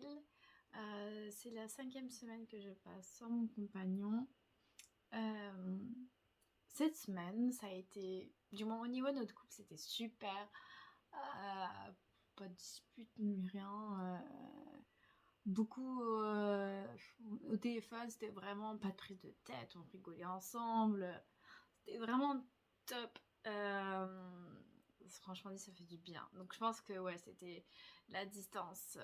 avril. C'est la 5e semaine que je passe sans mon compagnon. Cette semaine, ça a été, du moins au niveau de notre couple, c'était super. Pas de dispute ni rien. Beaucoup au téléphone, c'était vraiment pas de prise de tête, on rigolait ensemble. C'était vraiment top. Franchement dit, ça fait du bien. Donc je pense que ouais, c'était la distance,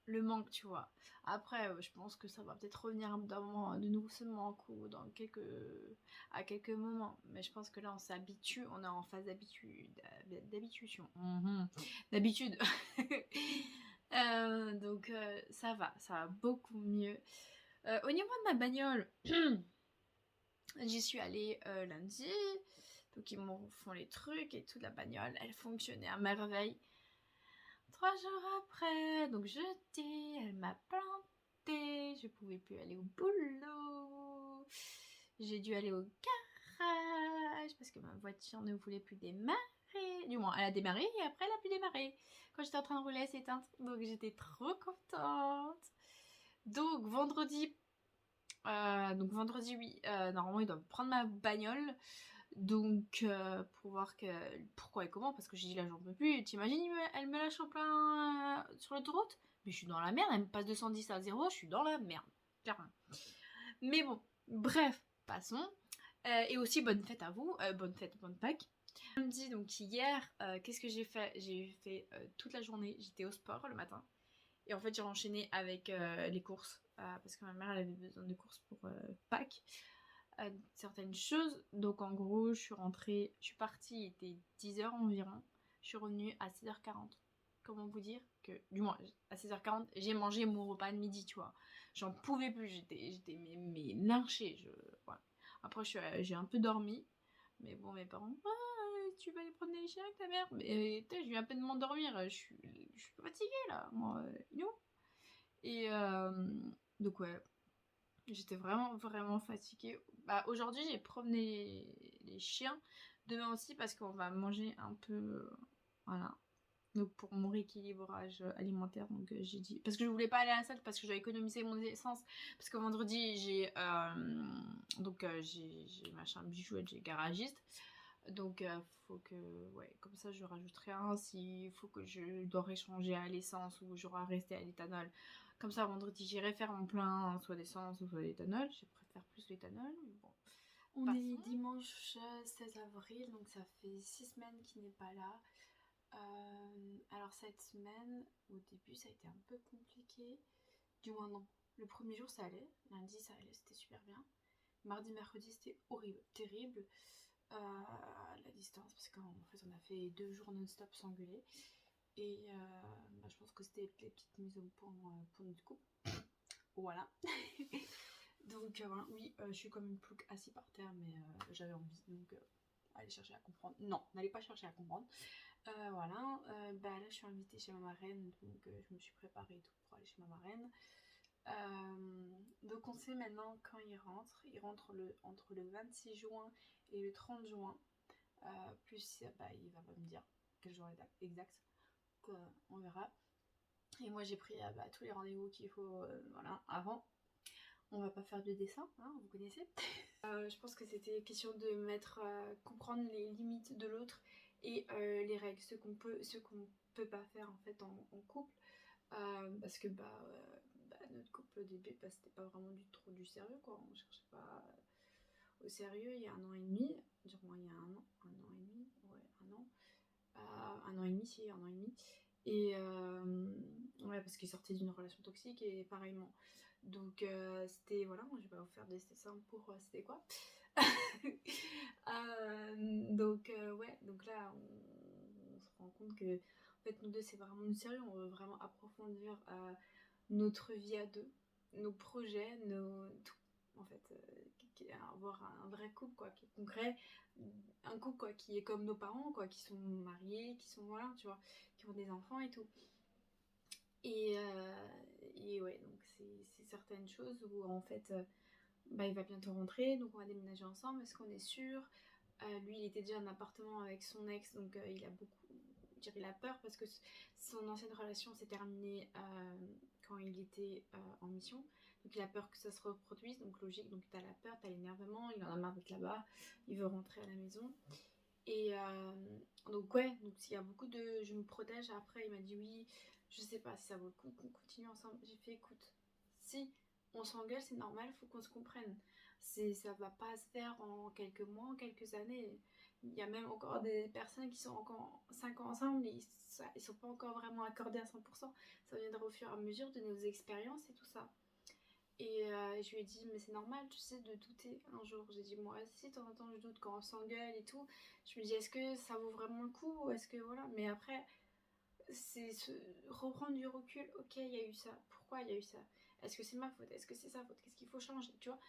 le manque, tu vois. Après, je pense que ça va peut-être revenir d'un moment de nouveau ce manque ou à quelques moments. Mais je pense que là, on s'habitue, on est en phase d'habitude. D'habitude. Donc ça va beaucoup mieux. Au niveau de ma bagnole, j'y suis allée lundi. Donc ils m'ont font les trucs et toute la bagnole, elle fonctionnait à merveille. 3 jours après, donc jeudi, elle m'a planté. Je pouvais plus aller au boulot. J'ai dû aller au garage parce que ma voiture ne voulait plus démarrer. Du moins, elle a démarré et après, elle a pu démarrer. Quand j'étais en train de rouler, elle s'est éteinte. Donc j'étais trop contente. Donc vendredi, oui, normalement, ils doivent prendre ma bagnole. Donc, pour voir pourquoi et comment, parce que j'ai dit là, j'en peux plus. T'imagines, elle me lâche en plein sur l'autoroute? Mais je suis dans la merde, elle me passe de 110 à 0, je suis dans la merde, clairement. Mais bon, bref, passons. Et aussi, bonne fête à vous, bonne fête, bonne Pâques. Samedi, donc hier, qu'est-ce que j'ai fait? J'ai fait toute la journée, j'étais au sport le matin. Et en fait, j'ai enchaîné avec les courses, parce que ma mère, elle avait besoin de courses pour Pâques. Certaines choses. Donc en gros, je suis partie, il était 10h environ. Je suis revenue à 16h40. Comment vous dire que, du moins, à 16h40, j'ai mangé mon repas de midi, tu vois. J'en pouvais plus, j'étais mais lynchée. Voilà. Après, j'ai un peu dormi. Mais bon, mes parents, tu vas aller prendre des chiens avec ta mère. Mais je viens à peine de m'endormir, je suis fatiguée là, moi, you know. Et donc ouais, j'étais vraiment fatiguée. Bah, aujourd'hui, j'ai promené les chiens. Demain aussi, parce qu'on va manger un peu. Voilà. Donc, pour mon rééquilibrage alimentaire, donc j'ai dit. Parce que je voulais pas aller à la salle, parce que je dois économiser mon essence. Parce que vendredi, j'ai. J'ai machin bijouette, j'ai garagiste. Donc, faut que. Ouais, comme ça, je rajouterai un. S'il faut que je dois échanger à l'essence ou je dois rester à l'éthanol. Comme ça, vendredi, j'irai faire mon plein, soit d'essence ou soit d'éthanol. Je préfère plus l'éthanol, mais bon. On est dimanche 16 avril, donc ça fait 6 semaines qu'il n'est pas là. Alors, cette semaine, au début, ça a été un peu compliqué. Du moins, non. Le premier jour, ça allait. Lundi, ça allait, c'était super bien. Mardi, mercredi, c'était horrible, terrible. La distance, parce qu'en fait, on a fait 2 jours non-stop sans gueuler. Et je pense que c'était les petites mises au point pour notre couple. Voilà. Donc, voilà, oui, je suis comme une plouc assis par terre, mais j'avais envie. Donc, allez chercher à comprendre. Non, n'allez pas chercher à comprendre. Voilà. Là, je suis invitée chez ma marraine, donc je me suis préparée et tout pour aller chez ma marraine. Donc on sait maintenant quand il rentre. Il rentre entre le 26 juin et le 30 juin. Plus il va pas me dire quel jour exact. On verra. Et moi j'ai pris tous les rendez-vous qu'il faut voilà, avant. On va pas faire de dessin, hein, vous connaissez. Je pense que c'était question de comprendre les limites de l'autre et les règles, ce qu'on peut pas faire en fait en couple. Parce que notre couple au début, c'était pas vraiment trop du sérieux, quoi. On cherchait pas au sérieux il y a 1 an et demi. Durant il y a un an et demi, ouais, un an. 1 an et demi, si, 1 an et demi. Et ouais, parce qu'il sortait d'une relation toxique et pareillement. Donc c'était, voilà, moi je vais pas vous faire des dessins pour c'était quoi. Ouais, donc là on se rend compte que en fait nous deux c'est vraiment du sérieux, on veut vraiment approfondir notre vie à deux, nos projets, tout en fait, avoir un vrai couple quoi, qui est concret, un couple quoi, qui est comme nos parents quoi, qui sont mariés, qui sont voilà, tu vois, qui ont des enfants et tout. Et ouais, donc c'est certaines choses où en fait il va bientôt rentrer, donc on va déménager ensemble, est-ce qu'on est sûr? Lui il était déjà en appartement avec son ex, donc il a peur parce que son ancienne relation s'est terminée quand il était en mission. Donc il a peur que ça se reproduise, donc logique, donc t'as la peur, t'as l'énervement, il en a marre d'être là-bas, il veut rentrer à la maison. Et donc ouais, donc s'il y a beaucoup de... Je me protège, après il m'a dit oui, je sais pas si ça vaut le coup qu'on continue ensemble. J'ai fait écoute, si on s'engueule c'est normal, faut qu'on se comprenne. Ça va pas se faire en quelques mois, en quelques années. Il y a même encore des personnes qui sont encore 5 ans ensemble et ils sont pas encore vraiment accordés à 100%. Ça viendra au fur et à mesure de nos expériences et tout ça. Et je lui ai dit, mais c'est normal, tu sais, de douter un jour. J'ai dit, moi aussi, de temps en temps, je doute quand on s'engueule et tout. Je me dis, est-ce que ça vaut vraiment le coup? Est-ce que voilà. Mais après, reprendre du recul. Ok, il y a eu ça. Pourquoi il y a eu ça? Est-ce que c'est ma faute? Est-ce que c'est sa faute? Qu'est-ce qu'il faut changer? Tu vois?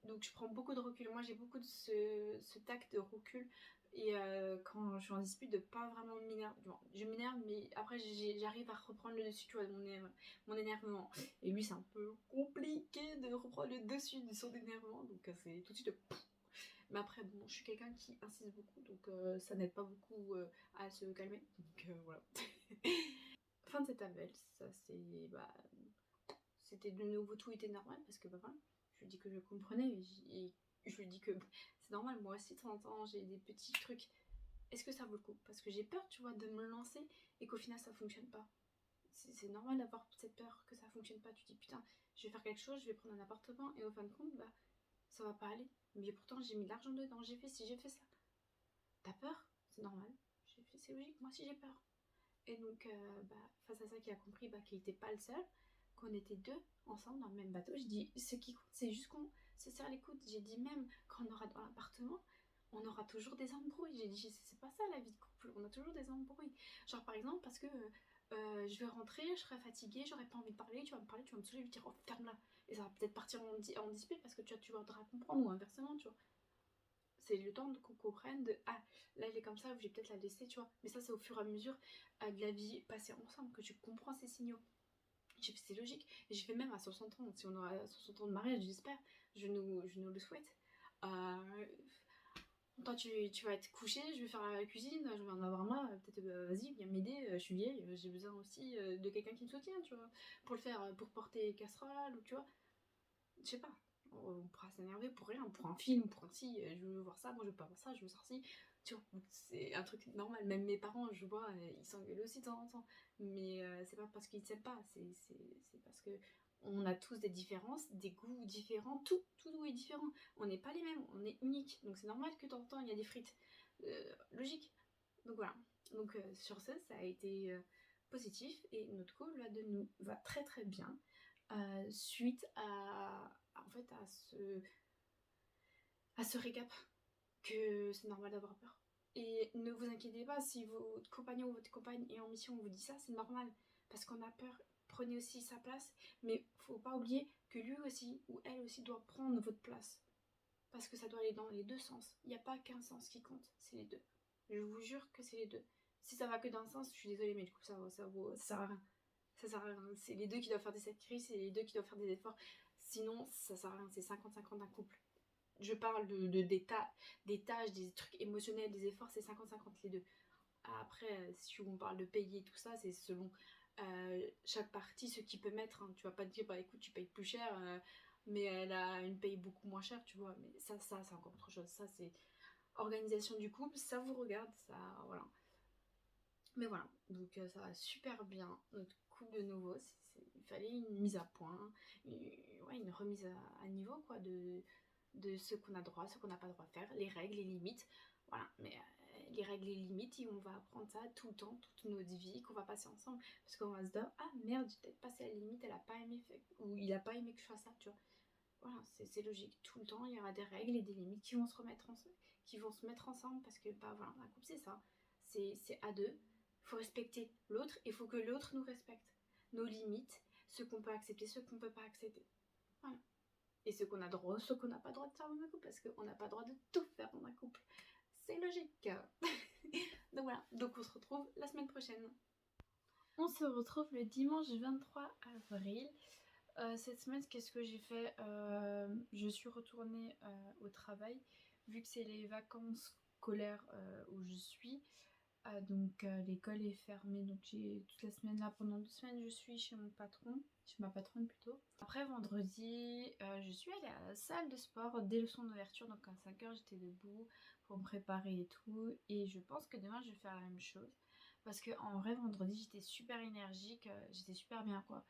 Donc, je prends beaucoup de recul. Moi, j'ai beaucoup de ce tact de recul. Et quand je suis en dispute, de pas vraiment m'énerver. Bon, je m'énerve, mais après, j'arrive à reprendre le dessus, tu vois, de mon énervement. Et lui, c'est un peu compliqué de reprendre le dessus de son énervement. Donc, c'est tout de suite. Mais après, bon, je suis quelqu'un qui insiste beaucoup. Donc, ça n'aide pas beaucoup à se calmer. Donc, voilà. Fin de cet appel. Ça, c'est. Bah, c'était de nouveau, tout était normal. Parce que, bah, voilà. Je lui dis que je comprenais. Et je lui dis que c'est normal, moi aussi de temps en temps j'ai des petits trucs. Est-ce que ça vaut le coup? Parce que j'ai peur, tu vois, de me lancer et qu'au final ça fonctionne pas. C'est normal d'avoir cette peur que ça fonctionne pas. Tu dis putain, je vais faire quelque chose, je vais prendre un appartement et au fin de compte, bah ça va pas aller. Mais pourtant j'ai mis de l'argent dedans, j'ai fait ci, j'ai fait ça. T'as peur? C'est normal. J'ai fait, c'est logique, moi aussi j'ai peur. Et donc, bah, face à ça, qu'il a compris bah, qu'il était pas le seul, qu'on était deux ensemble dans le même bateau. J'ai dit, ce qui compte, c'est juste qu'on se serre les coudes. J'ai dit, même quand on aura dans l'appartement, on aura toujours des embrouilles. J'ai dit, c'est pas ça la vie de couple, on a toujours des embrouilles. Genre, par exemple, parce que je vais rentrer, je serai fatiguée, j'aurais pas envie de parler, tu vas me parler, tu vas me saouler, je vais te dire, oh, ferme-la. Et ça va peut-être partir en dispute parce que tu voudras comprendre, ou inversement, tu vois. C'est le temps qu'on comprenne de ah là elle est comme ça, je vais peut-être la laisser, tu vois. Mais ça c'est au fur et à mesure de la vie passée ensemble que tu comprends ces signaux. J'ai fait c'est logique. J'ai fait même à 60 ans, si on aura 60 ans de mariage, j'espère, je nous le souhaite. Toi tu vas être couché, je vais faire la cuisine, je vais en avoir marre, peut-être vas-y viens m'aider, je suis vieille, j'ai besoin aussi de quelqu'un qui me soutient, tu vois, pour le faire, pour porter les casseroles ou tu vois, je sais pas, on pourra s'énerver pour rien, pour un film, pour un si, je veux voir ça, moi je veux pas voir ça, je veux sortir, tu vois, c'est un truc normal, même mes parents, je vois, ils s'engueulent aussi de temps en temps, mais c'est pas parce qu'ils s'aiment pas, c'est parce que on a tous des différences, des goûts différents, tout est différent, on n'est pas les mêmes, on est unique, donc c'est normal que de temps en temps il y a des frites, logique, donc voilà, donc sur ça a été positif, et notre couple là de nous va très très bien, suite en fait à ce récap que c'est normal d'avoir peur. Et ne vous inquiétez pas si votre compagnon ou votre compagne est en mission, on vous dit ça, c'est normal parce qu'on a peur. Prenez aussi sa place, mais faut pas oublier que lui aussi ou elle aussi doit prendre votre place parce que ça doit aller dans les deux sens. Il n'y a pas qu'un sens qui compte, c'est les deux. Je vous jure que c'est les deux. Si ça va que d'un sens, je suis désolée, mais du coup ça sert à rien. Ça sert à rien. C'est les deux qui doivent faire des sacrifices, c'est les deux qui doivent faire des efforts. Sinon, ça sert à rien. C'est 50-50 d'un couple. Je parle des tâches, des trucs émotionnels, des efforts, c'est 50-50 les deux. Après, si on parle de payer tout ça, c'est selon chaque partie ce qu'il peut mettre. Hein. Tu vas pas te dire, bah écoute, tu payes plus cher, mais elle a une paye beaucoup moins chère, tu vois. Mais ça c'est encore autre chose. Ça, c'est organisation du couple, ça vous regarde, ça, voilà. Mais voilà, donc ça va super bien. Notre couple de nouveau, il fallait une mise à point, ouais, une remise à niveau quoi, de ce qu'on a droit, ce qu'on n'a pas droit de faire, les règles, les limites. Voilà, mais les règles, les limites, on va apprendre ça tout le temps, toute notre vie, qu'on va passer ensemble. Parce qu'on va se dire, ah merde, j'ai peut-être passé la limite, elle a pas aimé, ou il a pas aimé que je fasse ça, tu vois. Voilà, c'est logique. Tout le temps, il y aura des règles et des limites qui vont se qui vont se mettre ensemble parce que, bah voilà, un couple, c'est ça. C'est à deux. Il faut respecter l'autre et il faut que l'autre nous respecte. Nos limites, ce qu'on peut accepter, ce qu'on peut pas accepter. Voilà. Et ce qu'on a droit, ce qu'on n'a pas droit de faire dans un couple parce qu'on n'a pas droit de tout faire dans un couple. C'est logique. Donc voilà, donc on se retrouve la semaine prochaine. On se retrouve le dimanche 23 avril. Cette semaine, qu'est-ce que j'ai fait? Je suis retournée au travail, vu que c'est les vacances scolaires où je suis. Donc l'école est fermée, donc j'ai toute la semaine là, pendant 2 semaines je suis chez mon patron, chez ma patronne plutôt. Après vendredi, je suis allée à la salle de sport dès le son d'ouverture, donc à 5h j'étais debout pour me préparer et tout. Et je pense que demain je vais faire la même chose. Parce que en vrai vendredi j'étais super énergique, j'étais super bien quoi.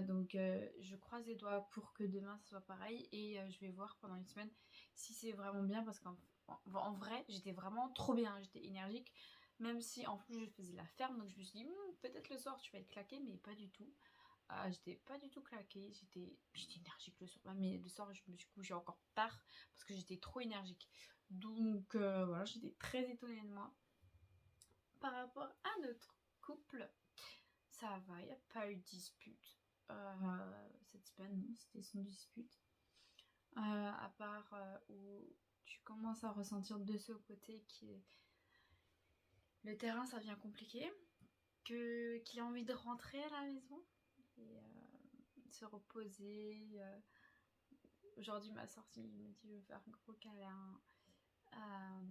Donc je croise les doigts pour que demain ça soit pareil et je vais voir pendant une semaine si c'est vraiment bien parce qu'en vrai j'étais vraiment trop bien, j'étais énergique même si en plus je faisais la ferme donc je me suis dit peut-être le soir tu vas être claquée mais pas du tout. J'étais pas du tout claquée, j'étais énergique le soir, mais le soir je me suis couchée encore tard parce que j'étais trop énergique. Donc voilà, j'étais très étonnée de moi. Par rapport à notre couple, ça va, il n'y a pas eu de dispute. Cette semaine, non, c'était sans dispute. À part où tu commences à ressentir de ce côté que le terrain ça devient compliqué, qu'il a envie de rentrer à la maison et se reposer. Aujourd'hui, ma sortie, il me dit je veux faire un gros câlin.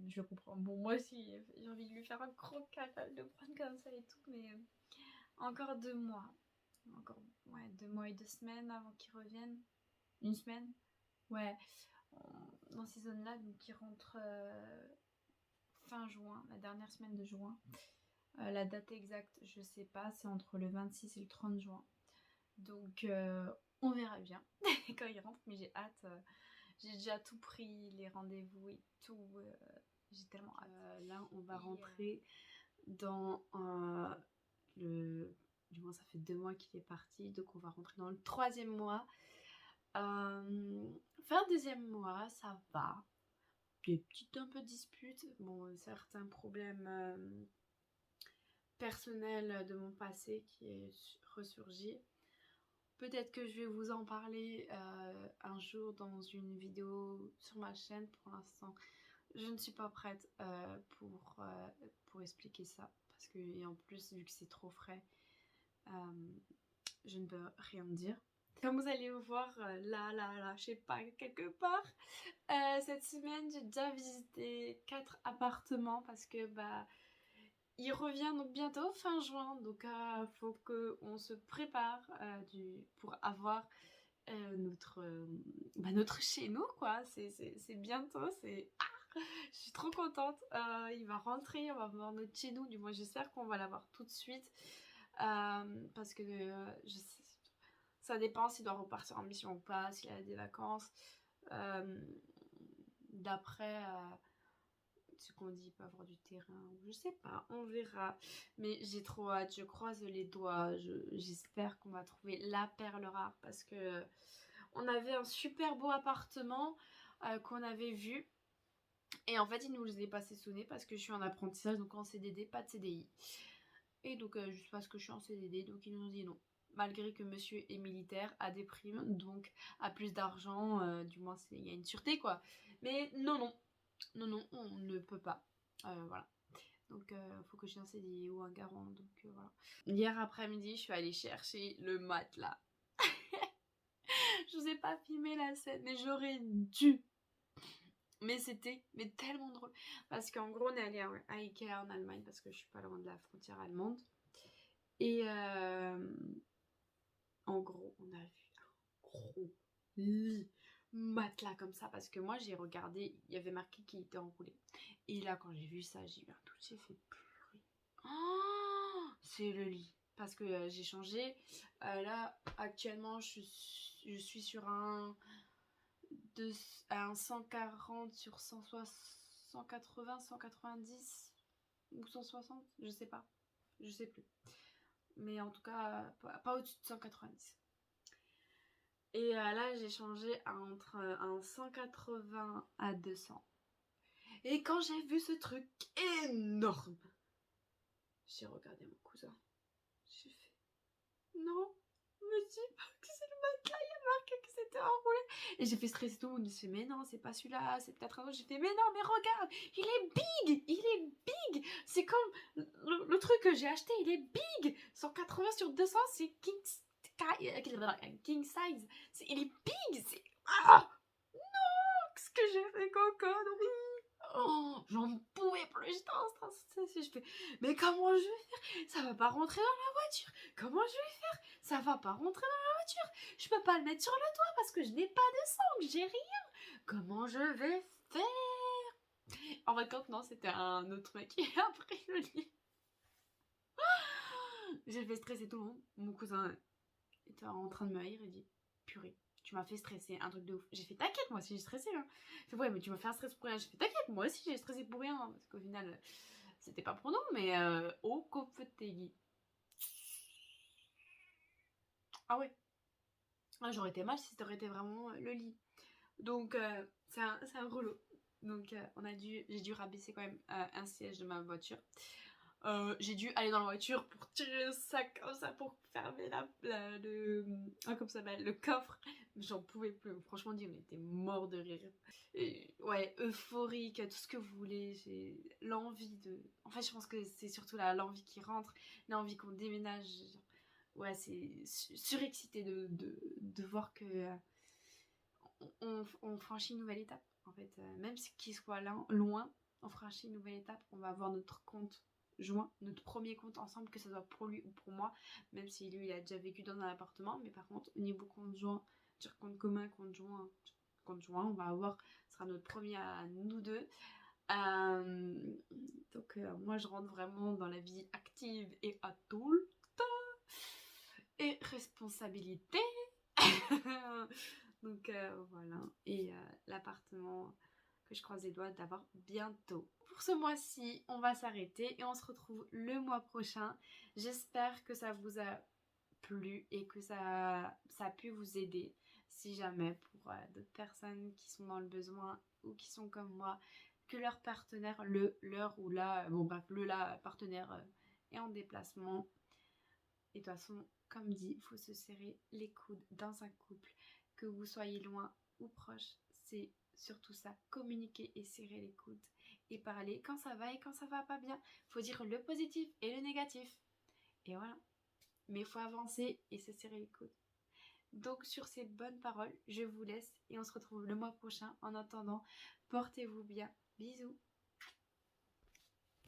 Je le comprends. Bon, moi aussi, j'ai envie de lui faire un gros câlin, de le prendre comme ça et tout, mais encore 2 mois. Encore 2 mois et 2 semaines avant qu'il revienne. Une semaine. Ouais, dans ces zones-là, donc il rentre fin juin, la dernière semaine de juin. La date exacte, je sais pas, c'est entre le 26 et le 30 juin. Donc on verra bien quand il rentre, mais j'ai hâte. J'ai déjà tout pris, les rendez-vous et tout. J'ai tellement hâte. Là, on va rentrer dans le... Du moins, ça fait 2 mois qu'il est parti, donc on va rentrer dans le 3e mois. Fin 2e mois, ça va. Des petites un peu disputes. Bon, certains problèmes personnels de mon passé qui est ressurgi. Peut-être que je vais vous en parler un jour dans une vidéo sur ma chaîne. Pour l'instant, je ne suis pas prête pour expliquer ça. Parce que, et en plus, vu que c'est trop frais, je ne peux rien dire. Comme vous allez voir, là, je sais pas, quelque part, cette semaine, j'ai déjà visité 4 appartements parce que, il revient donc bientôt, fin juin, donc faut qu'on se prépare pour avoir notre chez nous, quoi. C'est bientôt, je suis trop contente. Il va rentrer, on va voir notre chez nous, du moins j'espère qu'on va l'avoir tout de suite. Parce que ça dépend s'il doit repartir en mission ou pas, s'il a des vacances. D'après ce qu'on dit, pas avoir du terrain, je sais pas, on verra. Mais j'ai trop hâte, je croise les doigts, j'espère qu'on va trouver la perle rare parce que on avait un super beau appartement qu'on avait vu. Et en fait, il nous les est passé sonné parce que je suis en apprentissage, donc en CDD, pas de CDI. Et donc, juste parce que je suis en CDD, donc ils nous ont dit non. Malgré que monsieur est militaire, a des primes, donc a plus d'argent, du moins il y a une sûreté quoi. Mais non, on ne peut pas. Voilà. Donc, faut que j'ai un CDI ou un garant, donc voilà. Hier après-midi, je suis allée chercher le matelas. Je vous ai pas filmé la scène, mais j'aurais dû. Mais c'était tellement drôle. Parce qu'en gros, on est allé à Ikea en Allemagne parce que je suis pas loin de la frontière allemande. Et en gros, on a vu un gros lit matelas comme ça. Parce que moi, j'ai regardé, il y avait marqué qu'il était enroulé. Et là, quand j'ai vu ça, j'ai eu un tout, j'ai fait purée. Oh, c'est le lit. Parce que j'ai changé. Là, actuellement, je suis sur un 140 sur 180, 190 ou 160, je sais pas, je sais plus. Mais en tout cas, pas au-dessus de 190. Et là, j'ai changé entre un 180 à 200. Et quand j'ai vu ce truc énorme, j'ai regardé mon cousin. J'ai fait non, me dis pas que c'est le matelas, il y a marqué que c'était enroulé. Et j'ai fait stresser tout le monde. Il se fait mais non, c'est pas celui-là, c'est peut-être un autre. J'ai fait mais non, mais regarde, il est big. C'est comme le truc que j'ai acheté, il est big. 180 sur 200, c'est king size. Il est big. C'est non, qu'est-ce que j'ai fait comme connerie. Oh, j'en pouvais plus, j'étais en stress. Je fais, mais comment je vais faire? Ça va pas rentrer dans la voiture. Comment je vais faire? Ça va pas rentrer dans la voiture. Je peux pas le mettre sur le toit parce que je n'ai pas de sang, j'ai rien. Comment je vais faire? En vrai, quand non, c'était un autre mec qui a pris le lit. J'ai fait stresser tout le monde. Mon cousin était en train de me haïr et dit, purée, tu m'as fait stresser, un truc de ouf. J'ai fait, t'inquiète, moi aussi j'ai stressé. Hein. Il fait, ouais, mais tu m'as fait un stress pour rien. J'ai fait, t'inquiète, moi aussi j'ai stressé pour rien. Hein, parce qu'au final, c'était pas pour nous, mais au Kopftegui. Ah ouais, ah, j'aurais été mal si ça aurait été vraiment le lit. Donc, c'est un relot. Donc, j'ai dû rabaisser quand même un siège de ma voiture. J'ai dû aller dans la voiture pour tirer le sac comme ça pour fermer comme ça s'appelle, le coffre. J'en pouvais plus. Franchement dit, on était mort de rire. Et, ouais, euphorique, tout ce que vous voulez. J'ai l'envie de. En fait, je pense que c'est surtout l'envie qui rentre, l'envie qu'on déménage. Ouais, c'est surexcité de voir que on franchit une nouvelle étape. En fait, même qu'il soit loin, on franchit une nouvelle étape. On va avoir notre compte joint, notre premier compte ensemble, que ce soit pour lui ou pour moi, même si lui il a déjà vécu dans un appartement. Mais par contre, au niveau compte joint, dire compte commun, compte joint, on va avoir, ce sera notre premier à nous deux. Donc moi je rentre vraiment dans la vie active et adulte et responsabilité. Donc voilà, et l'appartement que je croise les doigts d'avoir bientôt. Pour ce mois-ci, on va s'arrêter et on se retrouve le mois prochain. J'espère que ça vous a plu et que ça a pu vous aider si jamais pour d'autres personnes qui sont dans le besoin ou qui sont comme moi, que leur partenaire, leur ou la, bon bref, la partenaire est en déplacement. Et de toute façon, comme dit, il faut se serrer les coudes dans un couple, que vous soyez loin ou proche, c'est surtout ça, communiquer et serrer les coudes et parler quand ça va et quand ça va pas bien. Il faut dire le positif et le négatif. Et voilà. Mais il faut avancer et se serrer les coudes. Donc sur ces bonnes paroles, je vous laisse et on se retrouve le mois prochain. En attendant, portez-vous bien. Bisous.